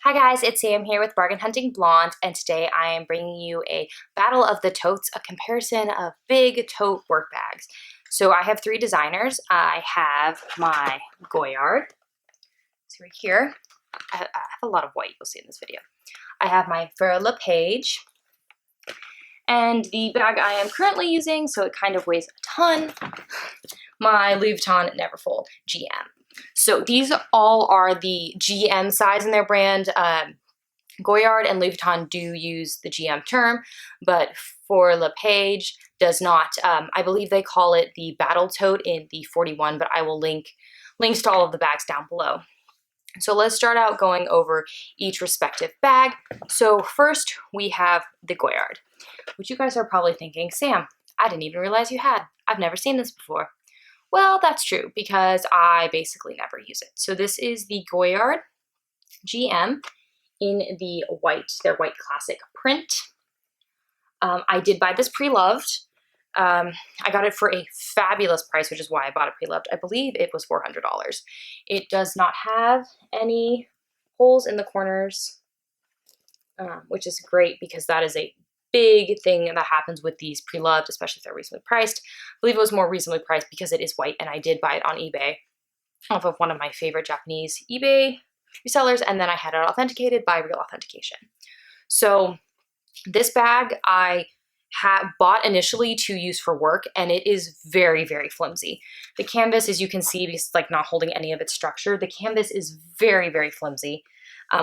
Hi guys, it's Sam here with Bargain.hunting.blonde, and today I am bringing you a battle of the totes, a comparison of big tote work bags. So I have three designers. I have my Goyard, so right here. I have a lot of white, you'll see in this video. I have my Faure, and the bag I am currently using, so it kind of weighs a ton, my Louis Vuitton Neverfull GM. So these all are the GM size in their brand. Goyard and Louis Vuitton do use the GM term, but for Lepage does not. I believe they call it the Battle Tote in the 41, but I will links to all of the bags down below. So let's start out going over each respective bag. So first we have the Goyard, which you guys are probably thinking, Sam, I didn't even realize you had. I've never seen this before. Well, that's true because I basically never use it. So this is the Goyard GM in the white, their white classic print. I did buy this pre-loved. I got it for a fabulous price, which is why I bought it pre-loved. I believe it was $400. It does not have any holes in the corners, which is great because that is a big thing that happens with these pre-loved, especially if they're reasonably priced. I believe it was more reasonably priced because it is white, and I did buy it on eBay off of one of my favorite Japanese eBay resellers, and then I had it authenticated by Real Authentication. So this bag I bought initially to use for work, and it is very, very flimsy. The canvas, as you can see, is like not holding any of its structure. The canvas is very, very flimsy,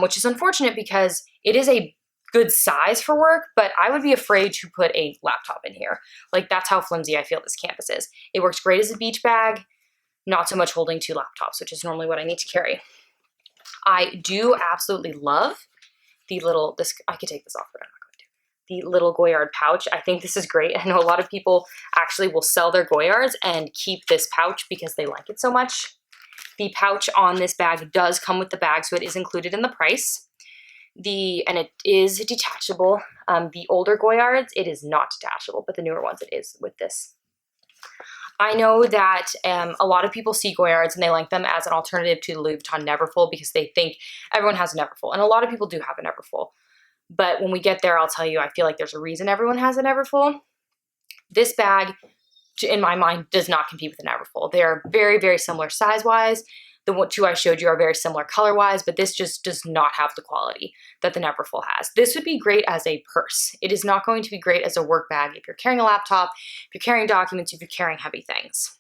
which is unfortunate because it is a good size for work, but I would be afraid to put a laptop in here. Like, that's how flimsy I feel this canvas is. It works great as a beach bag, not so much holding two laptops, which is normally what I need to carry. I do absolutely love the little, I could take this off, but I'm not going to. The little Goyard pouch. I think this is great. I know a lot of people actually will sell their Goyards and keep this pouch because they like it so much. The pouch on this bag does come with the bag, so it is included in the price. And it is detachable. The older Goyards, it is not detachable, but the newer ones it is with this. I know that a lot of people see Goyards and they like them as an alternative to the Louis Vuitton Neverfull because they think everyone has a Neverfull, and a lot of people do have a Neverfull. But when we get there, I'll tell you, I feel like there's a reason everyone has a Neverfull. This bag, in my mind, does not compete with the Neverfull. They are very, very similar size-wise. The two I showed you are very similar color-wise, but this just does not have the quality that the Neverfull has. This would be great as a purse. It is not going to be great as a work bag if you're carrying a laptop, if you're carrying documents, if you're carrying heavy things.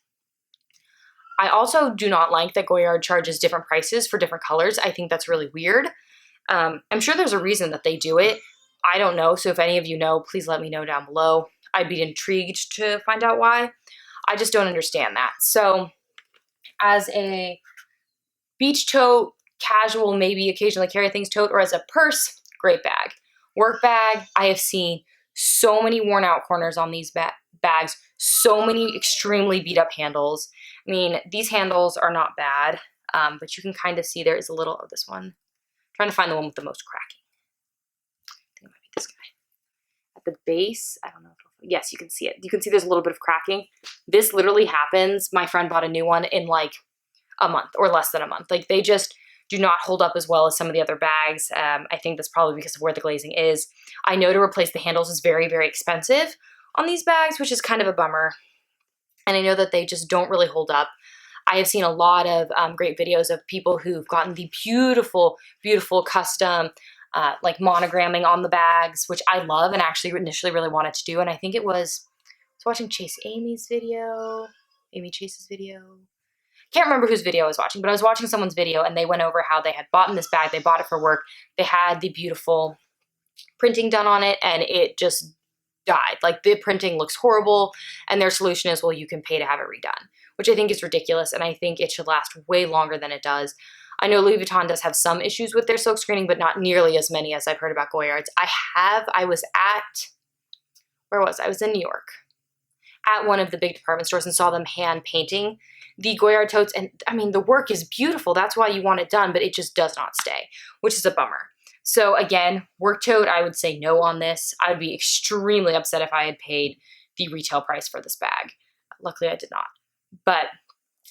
I also do not like that Goyard charges different prices for different colors. I think that's really weird. I'm sure there's a reason that they do it. I don't know, so if any of you know, please let me know down below. I'd be intrigued to find out why. I just don't understand that. So as a beach tote, casual, maybe occasionally carry things tote, or as a purse, great bag. Work bag, I have seen so many worn out corners on these bags, so many extremely beat up handles. I mean, these handles are not bad, but you can kind of see there is a little of this one. I'm trying to find the one with the most cracking. I think it might be this guy. At the base, I don't know. Yes, you can see it. You can see there's a little bit of cracking. This literally happens. My friend bought a new one in like a month or less than a month. Like, they just do not hold up as well as some of the other bags. I think that's probably because of where the glazing is. I know to replace the handles is very, very expensive on these bags, which is kind of a bummer. And I know that they just don't really hold up. I have seen a lot of great videos of people who've gotten the beautiful, beautiful custom like monogramming on the bags, which I love and actually initially really wanted to do. And I think I was watching Amy Chase's video. Can't remember whose video I was watching, but I was watching someone's video and they went over how they had bought this bag. They bought it for work. They had the beautiful printing done on it and it just died. Like, the printing looks horrible, and their solution is, well, you can pay to have it redone, which I think is ridiculous, and I think it should last way longer than it does. I know Louis Vuitton does have some issues with their silk screening, but not nearly as many as I've heard about Goyards. Where was I? I was in New York at one of the big department stores and saw them hand painting the Goyard totes, and I mean, the work is beautiful. That's why you want it done, but it just does not stay, which is a bummer. So again, work tote, I would say no on this. I would be extremely upset if I had paid the retail price for this bag. Luckily, I did not. But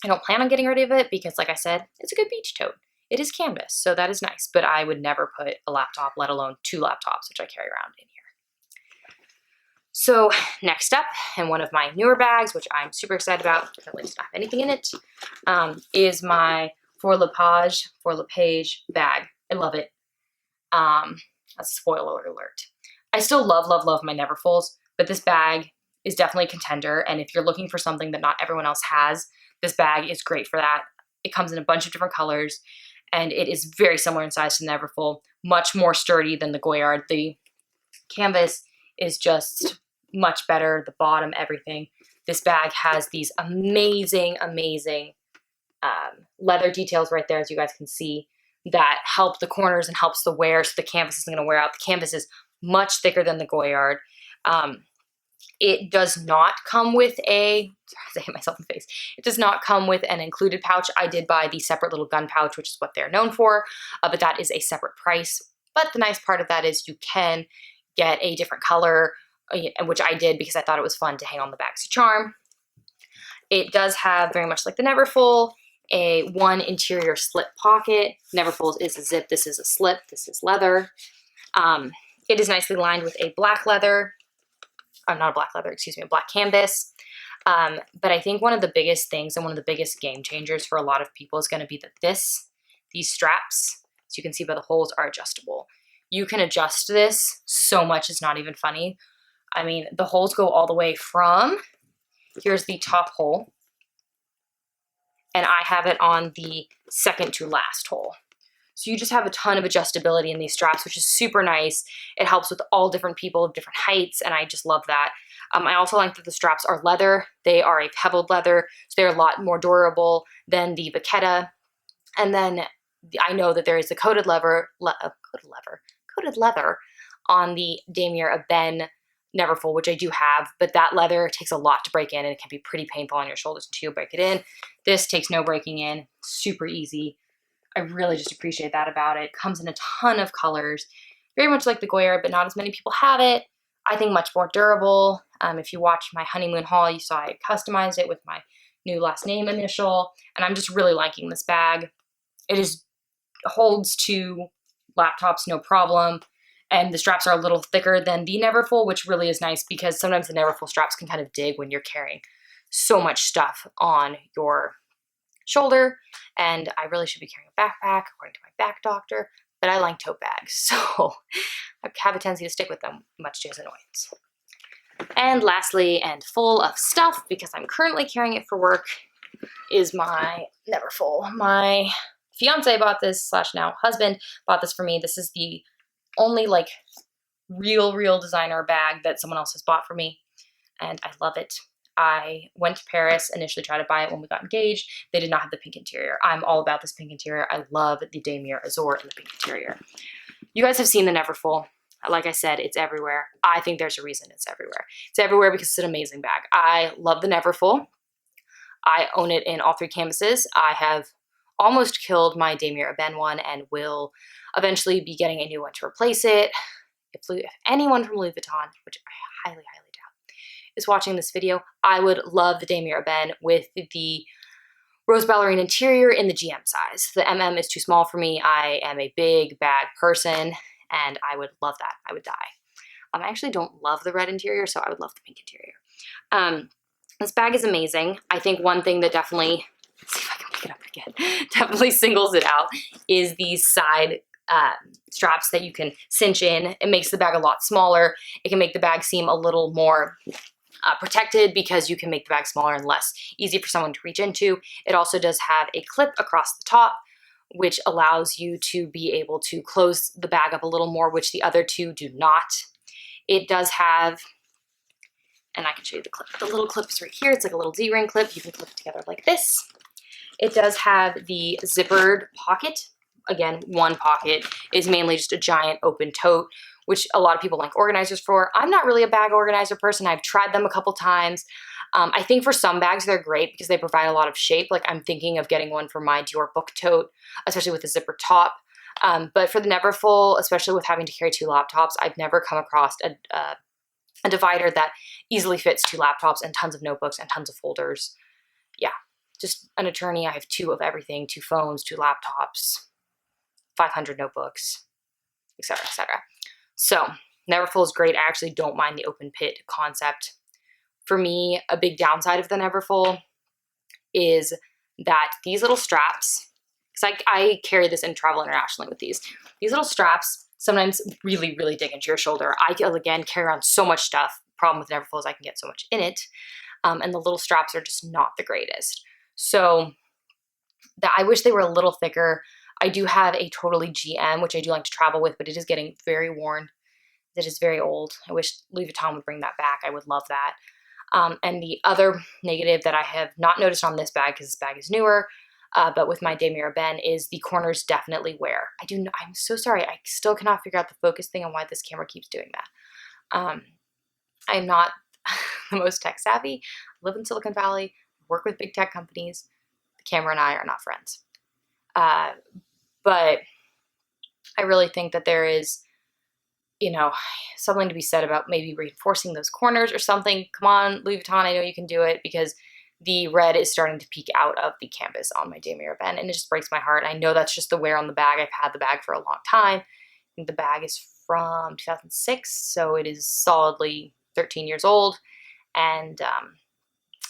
I don't plan on getting rid of it because, like I said, it's a good beach tote. it is canvas, so that is nice, but I would never put a laptop, let alone 2 laptops, which I carry around in here. So next up, in one of my newer bags, which I'm super excited about, currently does not have anything in it, is my Faure Lepage bag. I love it. That's a spoiler alert. I still love my Neverfulls, but this bag is definitely a contender, and if you're looking for something that not everyone else has, this bag is great for that. It comes in a bunch of different colors, and it is very similar in size to Neverfull, much more sturdy than the Goyard. The canvas is just much better, the bottom, everything. This bag has these amazing leather details right there, as you guys can see, that help the corners and helps the wear, so the canvas isn't going to wear out. The canvas is much thicker than the Goyard. It does not come with a, sorry, I hit myself in the face. It does not come with an included pouch. I did buy the separate little gun pouch, which is what they're known for, but that is a separate price. But the nice part of that is you can get a different color, which I did because I thought it was fun to hang on the bags to charm. It does have, very much like the Neverfull, one interior slip pocket. Neverfull is a zip, this is a slip, this is leather. It is nicely lined with a black leather, not a black leather, excuse me, a black canvas. But I think one of the biggest things and one of the biggest game changers for a lot of people is going to be that these straps, as you can see by the holes, are adjustable. You can adjust this so much, it's not even funny. I mean, the holes go all the way from, here's the top hole, and I have it on the second to last hole. So you just have a ton of adjustability in these straps, which is super nice. It helps with all different people of different heights, and I just love that. I also like that the straps are leather. They are a pebbled leather, so they're a lot more durable than the Vachetta. And then I know that there is the coated leather on the Damier Ebene Neverfull, which I do have, but that leather takes a lot to break in, and it can be pretty painful on your shoulders until you break it in. This takes no breaking in, super easy. I really just appreciate that about it. Comes in a ton of colors, very much like the Goyard, but not as many people have it. I think much more durable. If you watched my honeymoon haul, you saw I customized it with my new last name initial, and I'm just really liking this bag. It holds to laptops, no problem. And the straps are a little thicker than the Neverfull, which really is nice because sometimes the Neverfull straps can kind of dig when you're carrying so much stuff on your shoulder. And I really should be carrying a backpack, according to my back doctor, but I like tote bags, so I have a tendency to stick with them, much to his annoyance. And lastly, and full of stuff, because I'm currently carrying it for work, is my Neverfull. My fiance bought this, / now husband, bought this for me. This is the only like real designer bag that someone else has bought for me, and I love it. I went to Paris, initially tried to buy it when we got engaged. They did not have the pink interior. I'm all about this pink interior. I love the Damier Azur in the pink interior. You guys have seen the Neverfull. Like I said, it's everywhere. I think there's a reason it's everywhere. It's everywhere because it's an amazing bag. I love the Neverfull. I own it in all 3 canvases. I have almost killed my Damier Ebene one and will eventually be getting a new one to replace it. If anyone from Louis Vuitton, which I highly doubt, is watching this video, I would love the Damier Ebene with the rose ballerine interior in the GM size. The MM is too small for me. I am a big bag person, and I would love that. I would die. I actually don't love the red interior, so I would love the pink interior. This bag is amazing. I think one thing that definitely, let's see if I can pick it up again, definitely singles it out is these side straps that you can cinch in. It makes the bag a lot smaller. It can make the bag seem a little more protected because you can make the bag smaller and less easy for someone to reach into. It also does have a clip across the top, which allows you to be able to close the bag up a little more, which the other 2 do not. It does have, and I can show you the clip. The little clip is right here. It's like a little D-ring clip. You can clip it together like this. It does have the zippered pocket. Again, one pocket is mainly just a giant open tote, which a lot of people like organizers for. I'm not really a bag organizer person. I've tried them a couple times. I think for some bags they're great because they provide a lot of shape. Like I'm thinking of getting one for my Dior book tote, especially with a zipper top. But for the Neverfull, especially with having to carry 2 laptops, I've never come across a divider that easily fits 2 laptops and tons of notebooks and tons of folders. Yeah, just an attorney. I have 2 of everything, 2 phones, 2 laptops. 500 notebooks, etc., etc. So Neverfull is great. I actually don't mind the open pit concept. For me, a big downside of the Neverfull is that these little straps, because I carry this and travel internationally with these little straps sometimes really, really dig into your shoulder. I, again, carry around so much stuff. Problem with Neverfull is I can get so much in it. And the little straps are just not the greatest. So I wish they were a little thicker. I do have a totally GM, which I do like to travel with, but it is getting very worn. It is very old. I wish Louis Vuitton would bring that back. I would love that. And the other negative that I have not noticed on this bag, because this bag is newer, but with my Damier Ebene, is the corners definitely wear. I'm so sorry. I still cannot figure out the focus thing and why this camera keeps doing that. I'm not the most tech savvy. I live in Silicon Valley, work with big tech companies. The camera and I are not friends. But I really think that there is, something to be said about maybe reinforcing those corners or something. Come on, Louis Vuitton, I know you can do it, because the red is starting to peek out of the canvas on my Damier Ebene, and it just breaks my heart. I know that's just the wear on the bag. I've had the bag for a long time. I think the bag is from 2006, so it is solidly 13 years old, and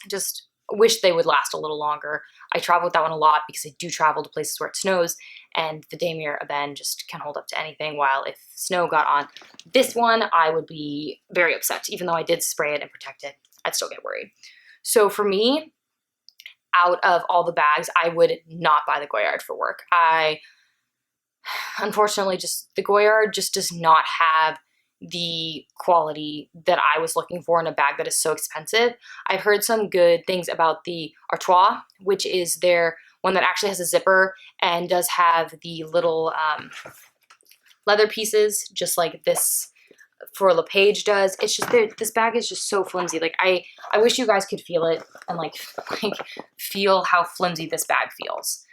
just wish they would last a little longer. I travel with that one a lot because I do travel to places where it snows, and the Damier Ebene just can hold up to anything, while if snow got on this one, I would be very upset. Even though I did spray it and protect it, I'd still get worried. So for me, out of all the bags, I would not buy the Goyard for work. Unfortunately, the Goyard just does not have the quality that I was looking for in a bag that is so expensive. I've heard some good things about the Artois, which is their one that actually has a zipper and does have the little leather pieces, just like this for LePage does. It's just this bag is just so flimsy. Like I wish you guys could feel it and like feel how flimsy this bag feels.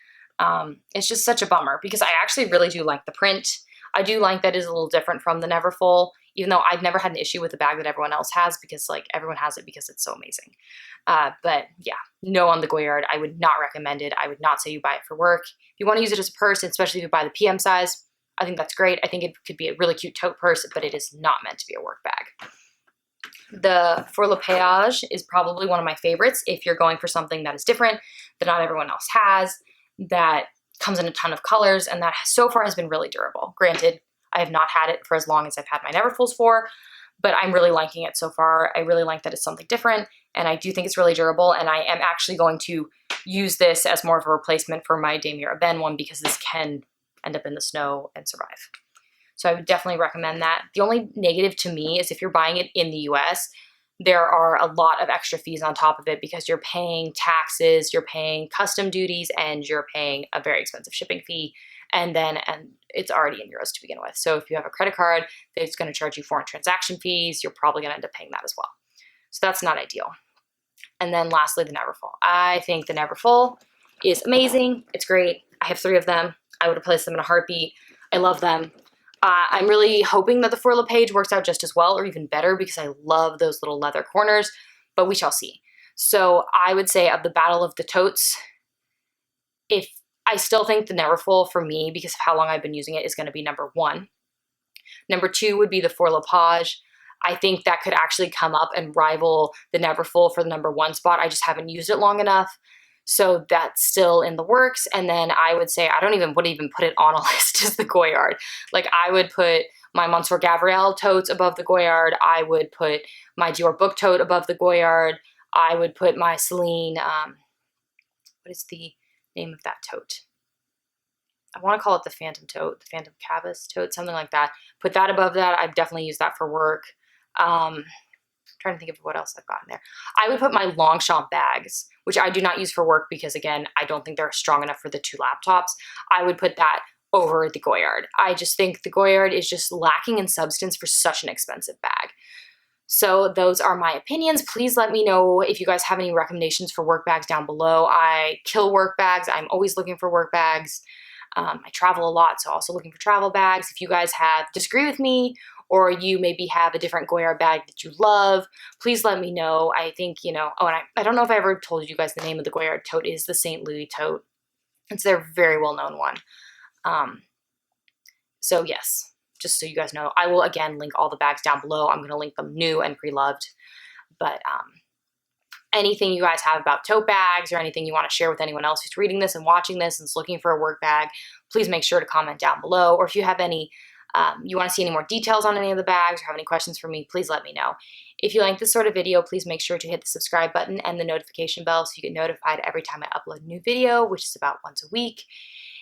It's just such a bummer, because I actually really do like the print. I do like that it's a little different from the Neverfull, even though I've never had an issue with the bag that everyone else has, because like everyone has it because it's so amazing. But yeah, no on the Goyard. I would not recommend it. I would not say you buy it for work. If you want to use it as a purse, especially if you buy the PM size, I think that's great. I think it could be a really cute tote purse, but it is not meant to be a work bag. The For Le Péage is probably one of my favorites if you're going for something that is different, that not everyone else has, that comes in a ton of colors, and that so far has been really durable. Granted, I have not had it for as long as I've had my Neverfulls for, but I'm really liking it so far. I really like that it's something different, and I do think it's really durable, and I am actually going to use this as more of a replacement for my Damier Ebene one, because this can end up in the snow and survive. So I would definitely recommend that. The only negative to me is if you're buying it in the US, there are a lot of extra fees on top of it, because you're paying taxes, you're paying custom duties, and you're paying a very expensive shipping fee. And it's already in euros to begin with. So if you have a credit card, it's going to charge you foreign transaction fees. You're probably going to end up paying that as well. So that's not ideal. And then lastly, the Neverfull. I think the Neverfull is amazing. It's great. I have 3 of them. I would replace them in a heartbeat. I love them. I'm really hoping that the For LePage works out just as well, or even better, because I love those little leather corners, but we shall see. So I would say, of the battle of the totes, if I still think the Neverfull for me, because of how long I've been using it, is going to be number 1. Number 2 would be the For LePage. I think that could actually come up and rival the Neverfull for the number 1 spot. I just haven't used it long enough. So that's still in the works. And then I would say, I wouldn't even put it on a list as the Goyard. Like I would put my Monsieur Gabriel totes above the Goyard. I would put my Dior book tote above the Goyard. I would put my Celine, what is the name of that tote? I want to call it the Phantom tote, the Phantom Cabas tote, something like that. Put that above that. I've definitely used that for work. Trying to think of what else I've got in there. I would put my Longchamp bags, which I do not use for work because, again, I don't think they're strong enough for the 2 laptops. I would put that over the Goyard. I just think the Goyard is just lacking in substance for such an expensive bag. So those are my opinions. Please let me know if you guys have any recommendations for work bags down below. I kill work bags. I'm always looking for work bags. I travel a lot, so also looking for travel bags. If you guys disagree with me, or you maybe have a different Goyard bag that you love, please let me know. I think, and I don't know if I ever told you guys the name of the Goyard tote is the St. Louis tote. It's their very well-known one. So yes, just so you guys know, I will again link all the bags down below. I'm going to link them new and pre-loved. But anything you guys have about tote bags or anything you want to share with anyone else who's reading this and watching this and is looking for a work bag, please make sure to comment down below. Or if you have any, you want to see any more details on any of the bags or have any questions for me, please let me know. If you like this sort of video, please make sure to hit the subscribe button and the notification bell so you get notified every time I upload a new video, which is about once a week.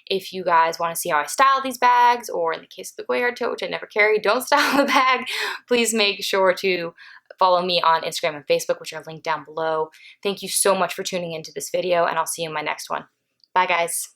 If you guys want to see how I style these bags, or in the case of the Goyard tote, which I never carry, don't style the bag, please make sure to follow me on Instagram and Facebook, which are linked down below. Thank you so much for tuning into this video, and I'll see you in my next one. Bye, guys.